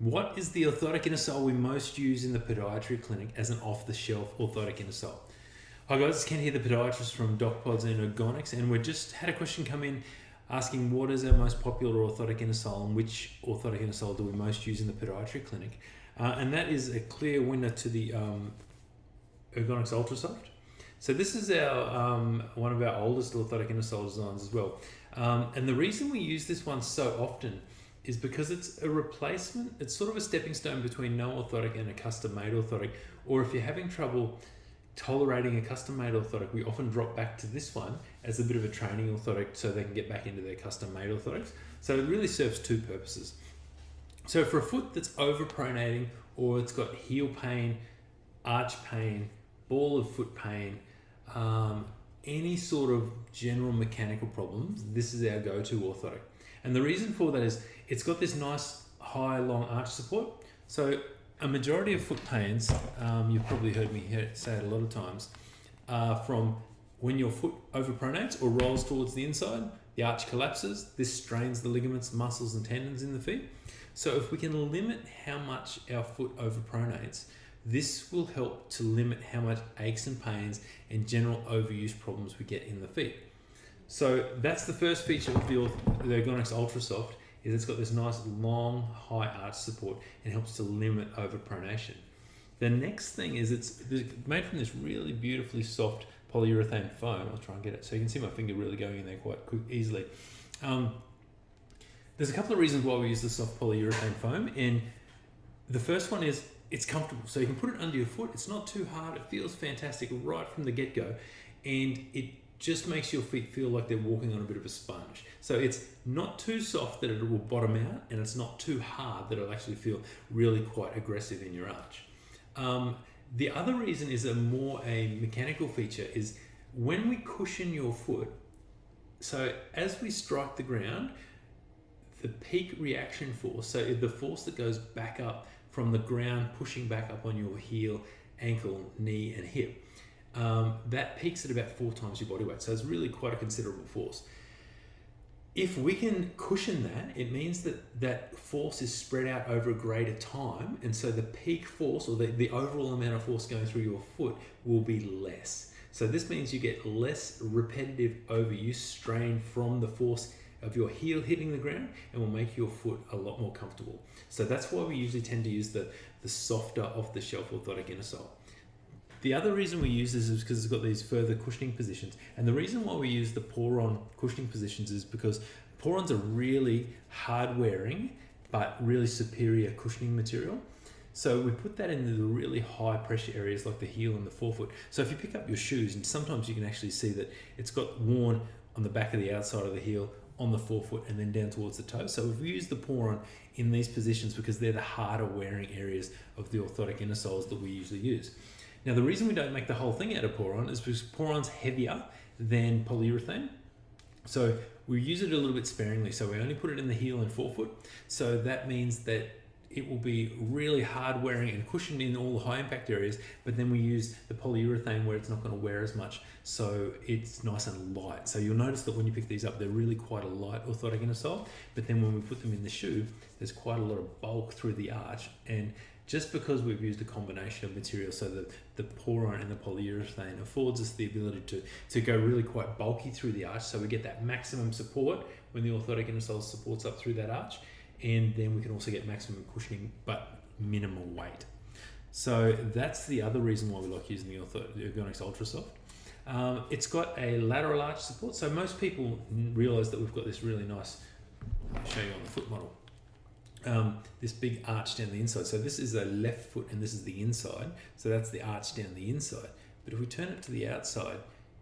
What is the orthotic inner sole we most use in the podiatry clinic as an off-the-shelf orthotic inner sole? Hi guys, it's Ken here, the podiatrist from docpods and Ergonx, and we just had a question come in asking what is our most popular orthotic inner sole and which orthotic inner sole do we most use in the podiatry clinic. And that is a clear winner to the Ergonx Ultra Soft. So this is our one of our oldest orthotic inner sole designs as well. And the reason we use this one so often is because it's a replacement. It's sort of a stepping stone between no orthotic and a custom-made orthotic. Or if you're having trouble tolerating a custom-made orthotic, we often drop back to this one as a bit of a training orthotic so they can get back into their custom-made orthotics. So it really serves two purposes. So for a foot that's overpronating, or it's got heel pain, arch pain, ball of foot pain, any sort of general mechanical problems, this is our go-to orthotic. And the reason for that is it's got this nice high long arch support. So a majority of foot pains, you've probably heard me say it a lot of times, from when your foot overpronates or rolls towards the inside, the arch collapses. This strains the ligaments, muscles and tendons in the feet. So if we can limit how much our foot overpronates, this will help to limit how much aches and pains and general overuse problems we get in the feet. So that's the first feature of the Ergonx Ultra Soft, is it's got this nice long high arch support and helps to limit overpronation. The next thing is it's made from this really beautifully soft polyurethane foam. I'll try and get it so you can see my finger really going in there quite easily. There's a couple of reasons why we use the soft polyurethane foam, and the first one is it's comfortable. So you can put it under your foot. It's not too hard. It feels fantastic right from the get-go, and it just makes your feet feel like they're walking on a bit of a sponge. So it's not too soft that it will bottom out, and it's not too hard that it'll actually feel really quite aggressive in your arch. The other reason is a mechanical feature is when we cushion your foot, so as we strike the ground, the peak reaction force, so the force that goes back up from the ground pushing back up on your heel, ankle, knee and hip, that peaks at about 4 times your body weight. So it's really quite a considerable force. If we can cushion that, it means that that force is spread out over a greater time, and so the peak force, or the overall amount of force going through your foot, will be less. So this means you get less repetitive overuse strain from the force of your heel hitting the ground, and will make your foot a lot more comfortable. So that's why we usually tend to use the softer off-the-shelf orthotic inner sole. The other reason we use this is because it's got these further cushioning positions. And the reason why we use the pour-on cushioning positions is because pour-ons are really hard-wearing, but really superior cushioning material. So we put that into the really high pressure areas like the heel and the forefoot. So if you pick up your shoes, and sometimes you can actually see that it's got worn on the back of the outside of the heel, on the forefoot, and then down towards the toe. So we've used the pour-on in these positions because they're the harder wearing areas of the orthotic inner soles that we usually use. Now the reason we don't make the whole thing out of pour-on is because pour-on's heavier than polyurethane. So we use it a little bit sparingly. So we only put it in the heel and forefoot. So that means that it will be really hard wearing and cushioned in all the high impact areas, but then we use the polyurethane where it's not going to wear as much, so it's nice and light. So you'll notice that when you pick these up, they're really quite a light orthotic inner sole, but then when we put them in the shoe, there's quite a lot of bulk through the arch. And just because we've used a combination of materials, so that the pour-on and the polyurethane affords us the ability to go really quite bulky through the arch, so we get that maximum support when the orthotic inner sole supports up through that arch, and then we can also get maximum cushioning but minimal weight. So that's the other reason why we like using the Ergonx Ultra Soft. It's got a lateral arch support, so most people realize that we've got this really nice, I'll show you on the foot model, this big arch down the inside. So this is a left foot and this is the inside, so that's the arch down the inside. But if we turn it to the outside,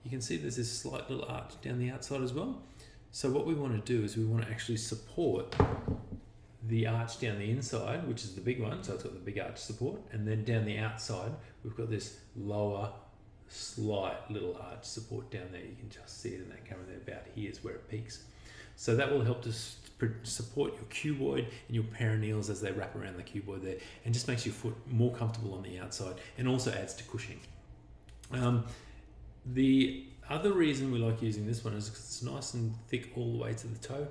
you can see there's this slight little arch down the outside as well. So what we want to do is we want to actually support the arch down the inside, which is the big one, so it's got the big arch support, and then down the outside we've got this lower slight little arch support down there. You can just see it in that camera there, about here is where it peaks. So that will help to support your cuboid and your perineals as they wrap around the cuboid there, and just makes your foot more comfortable on the outside, and also adds to cushioning. The other reason we like using this one is because it's nice and thick all the way to the toe.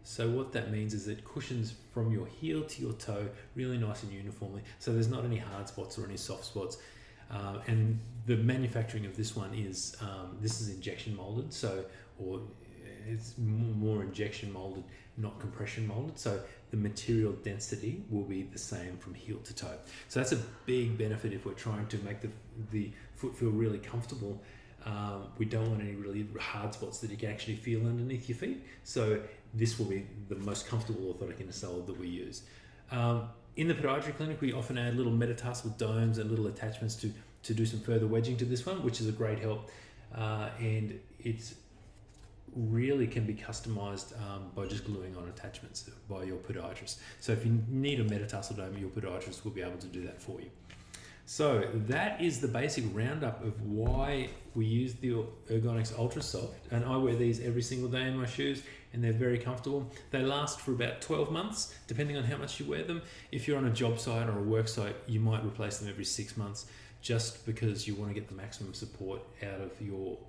So what that means is it cushions from your heel to your toe really nice and uniformly. So there's not any hard spots or any soft spots. And the manufacturing of this one is, this is injection molded, or it's more injection molded, not compression molded. So the material density will be the same from heel to toe. So that's a big benefit if we're trying to make the foot feel really comfortable. We don't want any really hard spots that you can actually feel underneath your feet. So this will be the most comfortable orthotic insole that we use. In the podiatry clinic, we often add little metatarsal domes and little attachments to do some further wedging to this one, which is a great help. And it's really can be customized by just gluing on attachments by your podiatrist. So if you need a metatarsal dome, your podiatrist will be able to do that for you. So that is the basic roundup of why we use the Ergonx Ultra Soft, and I wear these every single day in my shoes, and they're very comfortable. They last for about 12 months, depending on how much you wear them. If you're on a job site or a work site, you might replace them every 6 months, just because you want to get the maximum support out of your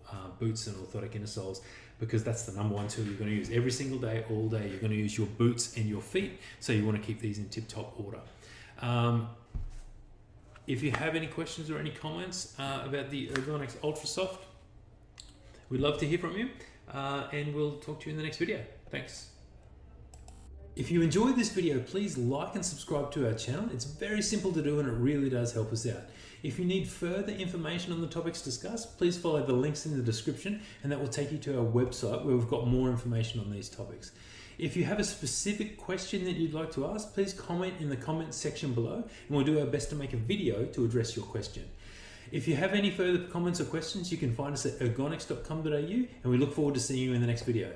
boots and orthotic insoles, because that's the number one tool you're going to use every single day, all day. You're going to use your boots and your feet, so you want to keep these in tip-top order. If you have any questions or any comments about the Ergonx Ultra Soft, we'd love to hear from you, and we'll talk to you in the next video. Thanks. If you enjoyed this video, please like and subscribe to our channel. It's very simple to do and it really does help us out. If you need further information on the topics discussed, please follow the links in the description, and that will take you to our website where we've got more information on these topics. If you have a specific question that you'd like to ask, please comment in the comments section below, and we'll do our best to make a video to address your question. If you have any further comments or questions, you can find us at ergonx.com.au, and we look forward to seeing you in the next video.